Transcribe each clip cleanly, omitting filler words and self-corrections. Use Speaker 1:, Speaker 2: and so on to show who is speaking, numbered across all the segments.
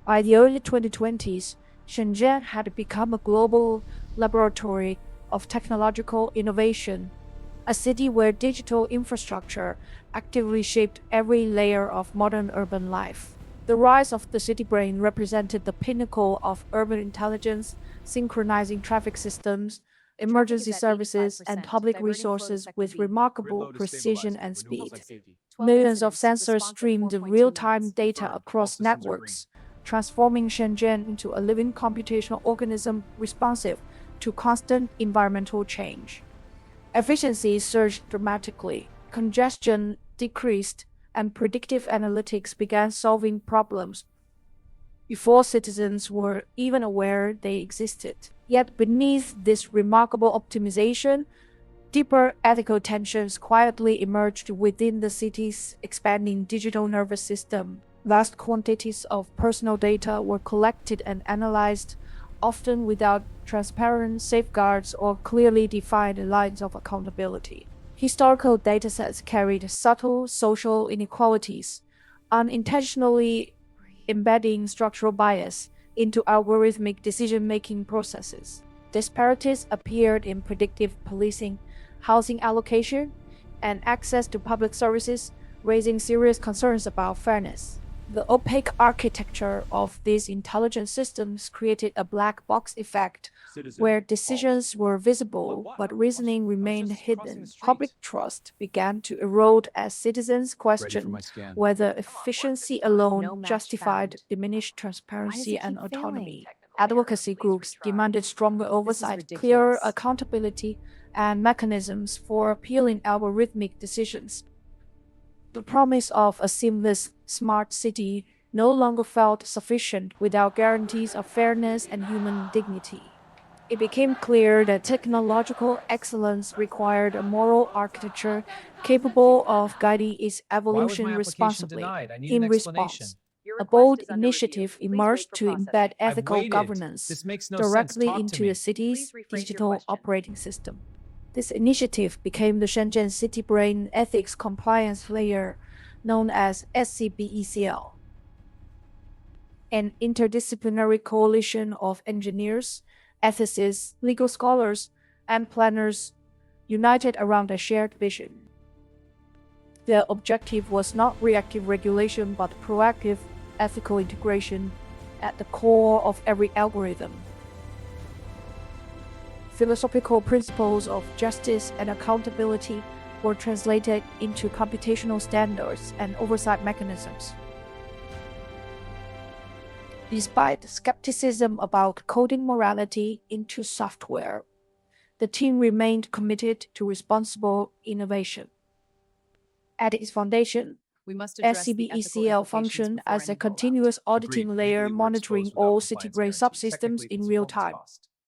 Speaker 1: By the early 2020s, Shenzhen had become a global laboratory of technological innovation, a city where digital infrastructure actively shaped every layer of modern urban life. The rise of the city brain represented the pinnacle of urban intelligence, synchronizing traffic systems, emergency services, and public resources with remarkable precision and speed. Millions of sensors streamed real-time data across networks, transforming Shenzhen into a living computational organism responsive to constant environmental change. Efficiency surged dramatically, congestion decreased, and predictive analytics began solving problems before citizens were even aware they existed. Yet beneath this remarkable optimization, deeper ethical tensions quietly emerged within the city's expanding digital nervous system. Vast quantities of personal data were collected and analyzed, often without transparent safeguards or clearly defined lines of accountability. Historical datasets carried subtle social inequalities, unintentionally embedding structural bias into algorithmic decision-making processes. Disparities appeared in predictive policing, housing allocation, and access to public services, raising serious concerns about fairness. The opaque architecture of these intelligent systems created a black box effect where decisions were visible but reasoning remained hidden. Public trust began to erode as citizens questioned whether efficiency alone justified diminished transparency and autonomy. Advocacy groups demanded stronger oversight, clearer accountability, and mechanisms for appealing algorithmic decisions. The promise of a seamless, smart city no longer felt sufficient without guarantees of fairness and human dignity. It became clear that technological excellence required a moral architecture capable of guiding its evolution responsibly. In response, a bold initiative emerged to embed ethical governance directly into the city's digital operating system. This initiative became the Shenzhen City Brain Ethics Compliance Layer, known as SCB-ECL. An interdisciplinary coalition of engineers, ethicists, legal scholars, and planners united around a shared vision. Their objective was not reactive regulation but proactive ethical integration at the core of every algorithm. Philosophical principles of justice and accountability were translated into computational standards and oversight mechanisms. Despite skepticism about coding morality into software, the team remained committed to responsible innovation. At its foundation, SCB-ECL functioned as a continuous auditing layer monitoring all city brain subsystems in real time.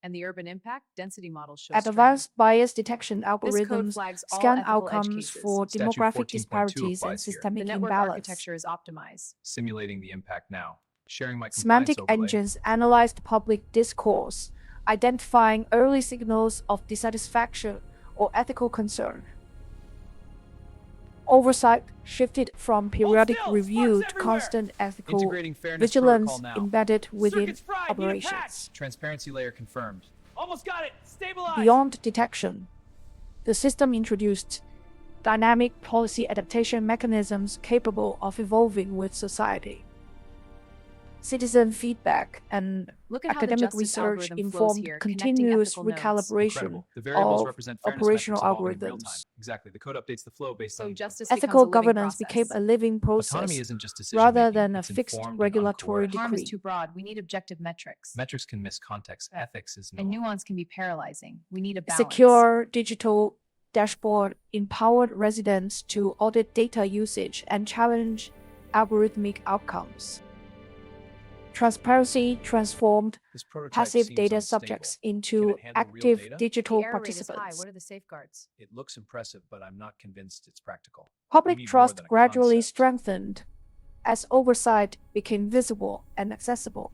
Speaker 2: And the urban impact density model shows
Speaker 1: Advanced bias detection algorithms scan outcomes for demographic disparities and systemic
Speaker 2: the network
Speaker 1: imbalance.
Speaker 2: architecture is optimized.
Speaker 3: Simulating the impact now. Sharing my
Speaker 1: Semantic
Speaker 3: compliance overlay.
Speaker 1: engines analyzed public discourse, identifying early signals of dissatisfaction or ethical concern. Oversight shifted from periodic review to constant ethical
Speaker 3: Integrating fairness
Speaker 1: vigilance
Speaker 3: protocol now.
Speaker 1: embedded within
Speaker 4: Circuit's fried, need a
Speaker 1: operations.
Speaker 4: patch.
Speaker 3: Transparency layer confirmed.
Speaker 4: Almost got it. Stabilize.
Speaker 1: Beyond detection, the system introduced dynamic policy adaptation mechanisms capable of evolving with society. Citizen feedback and
Speaker 2: Look at how the
Speaker 1: academic
Speaker 2: justice
Speaker 1: research
Speaker 2: algorithm flows
Speaker 1: informed
Speaker 2: here, connecting
Speaker 1: continuous
Speaker 2: ethical nodes.
Speaker 1: recalibration
Speaker 3: Incredible. The variables
Speaker 1: of
Speaker 3: represent fairness
Speaker 1: operational
Speaker 3: metrics evolving in real time.
Speaker 1: algorithms.
Speaker 3: Exactly. The code updates the flow based
Speaker 2: So
Speaker 3: on
Speaker 2: justice
Speaker 1: Ethical
Speaker 2: becomes a living
Speaker 1: governance became
Speaker 2: process.
Speaker 1: a living
Speaker 3: autonomy
Speaker 1: process
Speaker 3: isn't just decision
Speaker 1: rather
Speaker 3: making,
Speaker 1: than a
Speaker 3: it's
Speaker 1: fixed
Speaker 3: informed and
Speaker 1: regulatory
Speaker 3: uncoerced.
Speaker 2: Harm is
Speaker 1: decree.
Speaker 2: too broad. We need objective metrics.
Speaker 3: Metrics can miss context. Ethics is no.
Speaker 2: And nuance can be paralyzing. We need a
Speaker 1: A
Speaker 2: balance.
Speaker 1: secure digital dashboard empowered residents to audit data usage and challenge algorithmic outcomes. Transparency transformed
Speaker 3: This prototype
Speaker 1: passive
Speaker 3: seems
Speaker 1: data
Speaker 3: unstable.
Speaker 1: subjects
Speaker 3: Can
Speaker 1: into
Speaker 3: it handle real
Speaker 1: active
Speaker 3: data?
Speaker 1: digital
Speaker 2: The error rate is high.
Speaker 1: participants.
Speaker 2: What are the safeguards?
Speaker 3: It looks impressive, but I'm not convinced it's practical.
Speaker 1: Public
Speaker 3: need more
Speaker 1: trust
Speaker 3: than a
Speaker 1: gradually
Speaker 3: concept.
Speaker 1: strengthened as oversight became visible and accessible.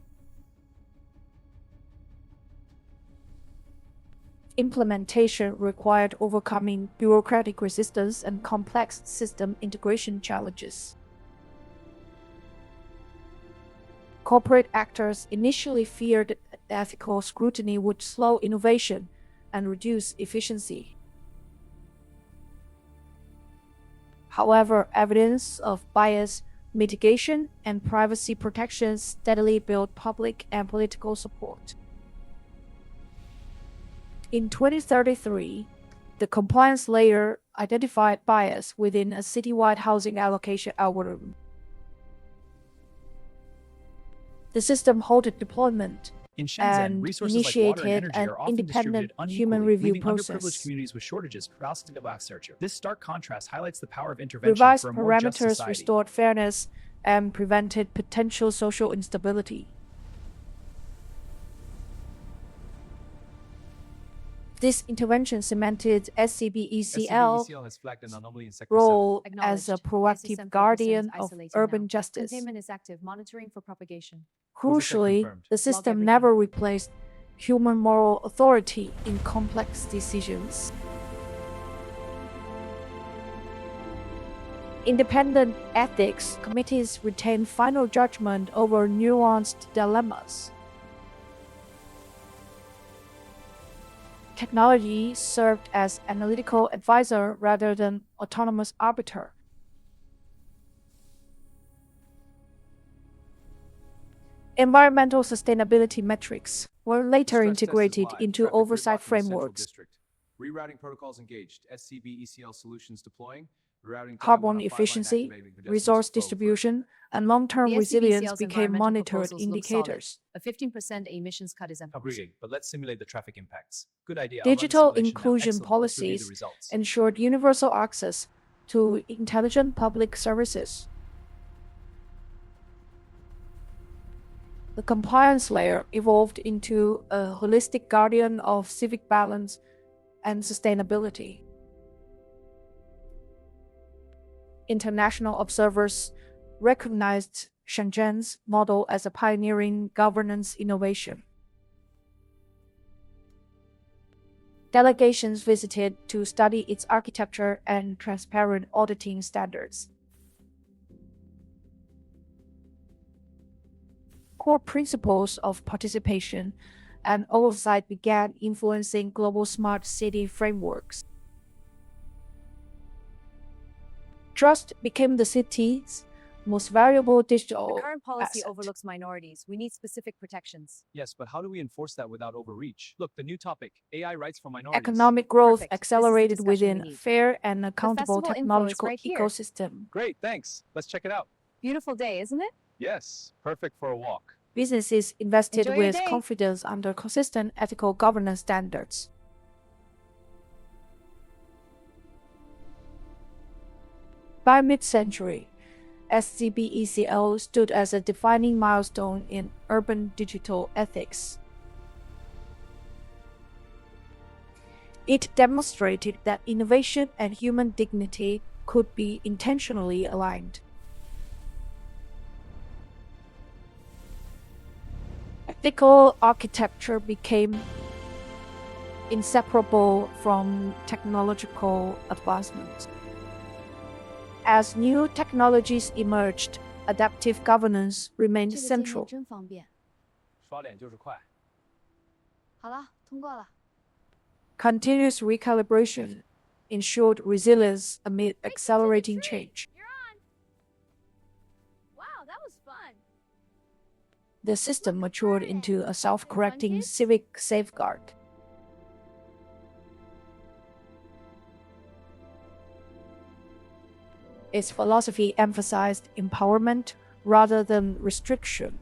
Speaker 1: Implementation required overcoming bureaucratic resistance and complex system integration challenges. Corporate actors initially feared that ethical scrutiny would slow innovation and reduce efficiency. However, evidence of bias mitigation and privacy protection steadily built public and political support. In 2033, the compliance layer identified bias within a citywide housing allocation algorithm. The system halted deployment
Speaker 3: In Shenzhen,
Speaker 1: and
Speaker 3: resources like water and
Speaker 1: initiated
Speaker 3: energy
Speaker 1: an
Speaker 3: are often
Speaker 1: independent
Speaker 3: distributed
Speaker 1: human
Speaker 3: unequally,
Speaker 1: review
Speaker 3: leaving
Speaker 1: process.
Speaker 3: underprivileged communities with shortages paralysis of searcher. This stark contrast highlights the power of intervention
Speaker 1: Revised
Speaker 3: for a more just
Speaker 1: parameters
Speaker 3: society.
Speaker 1: restored fairness and prevented potential social instability. This intervention cemented SCB-ECL
Speaker 3: SCB-ECL has flagged an anomaly in Sector
Speaker 1: role as a
Speaker 2: Acknowledged.
Speaker 1: proactive
Speaker 2: ISSM 4%
Speaker 1: guardian of
Speaker 2: isolated
Speaker 1: urban
Speaker 2: now.
Speaker 1: justice.
Speaker 2: Containment is active, monitoring for propagation.
Speaker 1: Crucially,
Speaker 3: confirmed.
Speaker 1: the system
Speaker 2: everything.
Speaker 1: never replaced human moral authority in complex decisions. Independent ethics committees retain final judgment over nuanced dilemmas. Technology served as analytical advisor rather than autonomous arbiter. Environmental sustainability metrics were later
Speaker 3: Stress test is
Speaker 1: integrated
Speaker 3: live.
Speaker 1: into
Speaker 3: Traffic
Speaker 1: oversight
Speaker 3: gridlock in the Central
Speaker 1: frameworks.
Speaker 3: District. Rerouting protocols engaged. SCB-ECL solutions deploying. Rerouting
Speaker 1: Carbon efficiency, resource distribution, and long-term
Speaker 2: The
Speaker 1: resilience
Speaker 2: SCB-ECL's
Speaker 1: became
Speaker 2: environmental
Speaker 1: monitored
Speaker 2: proposals look solid.
Speaker 1: indicators.
Speaker 2: A 15% emissions cut is ambitious.
Speaker 3: Agreed, but let's simulate the traffic impacts. Good idea. I'll run the
Speaker 1: Digital
Speaker 3: simulation now.
Speaker 1: inclusion
Speaker 3: Excellent. Let's review the
Speaker 1: policies
Speaker 3: results.
Speaker 1: ensured universal access to intelligent public services. The compliance layer evolved into a holistic guardian of civic balance and sustainability. International observers recognized Shenzhen's model as a pioneering governance innovation. Delegations visited to study its architecture and transparent auditing standards. Core principles of participation and oversight began influencing global smart city frameworks. Trust became the city's most valuable digital
Speaker 2: The current policy
Speaker 1: asset.
Speaker 2: overlooks minorities. We need specific protections.
Speaker 3: Yes, but how do we enforce that without overreach? Look, the new topic, AI rights for minorities.
Speaker 1: Economic growth
Speaker 2: Perfect. This is the
Speaker 1: accelerated
Speaker 2: discussion we
Speaker 1: within a
Speaker 2: need.
Speaker 1: fair and accountable
Speaker 2: festival info is
Speaker 1: technological
Speaker 2: right here.
Speaker 1: ecosystem.
Speaker 3: Great, thanks. Let's check it out.
Speaker 2: Beautiful day, isn't it?
Speaker 3: Yes, perfect for a walk.
Speaker 1: Businesses invested
Speaker 2: Enjoy your
Speaker 1: with
Speaker 2: day.
Speaker 1: confidence under consistent ethical governance standards. By mid-century, SCB-ECL stood as a defining milestone in urban digital ethics. It demonstrated that innovation and human dignity could be intentionally aligned. Ethical architecture became inseparable from technological advancement. As new technologies emerged, adaptive governance remained
Speaker 5: 这个界面
Speaker 1: central.
Speaker 5: 真方便。
Speaker 3: 刷脸就是快。
Speaker 5: 好了，通过了。
Speaker 1: Continuous recalibration ensured resilience amid accelerating change.
Speaker 5: You're on. Wow, that was fun.
Speaker 1: The system matured into a self-correcting
Speaker 5: kids?
Speaker 1: civic safeguard. Its philosophy emphasized empowerment rather than restriction.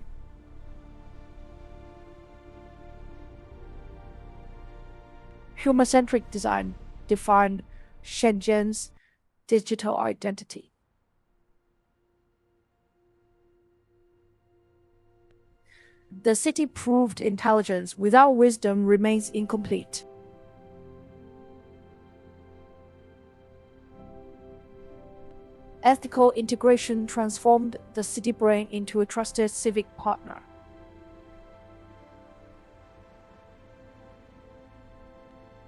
Speaker 1: Human-centric design defined Shenzhen's digital identity. The city proved intelligence without wisdom remains incomplete. Ethical integration transformed the city brain into a trusted civic partner.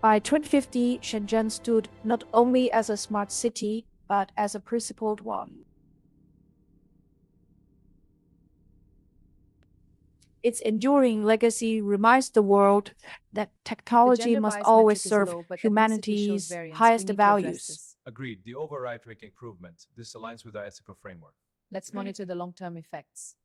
Speaker 1: By 2050, Shenzhen stood not only as a smart city, but as a principled one. Its enduring legacy reminds the world that technology
Speaker 2: gender
Speaker 1: must
Speaker 2: bias
Speaker 1: always
Speaker 2: metric is
Speaker 1: serve
Speaker 2: low, but ethnicity shows
Speaker 1: humanity's
Speaker 2: variance. We
Speaker 1: highest
Speaker 2: need to address
Speaker 1: values.
Speaker 2: this.
Speaker 3: Agreed. The override improvement. This aligns with our ethical framework.
Speaker 2: Let's monitor the long-term effects.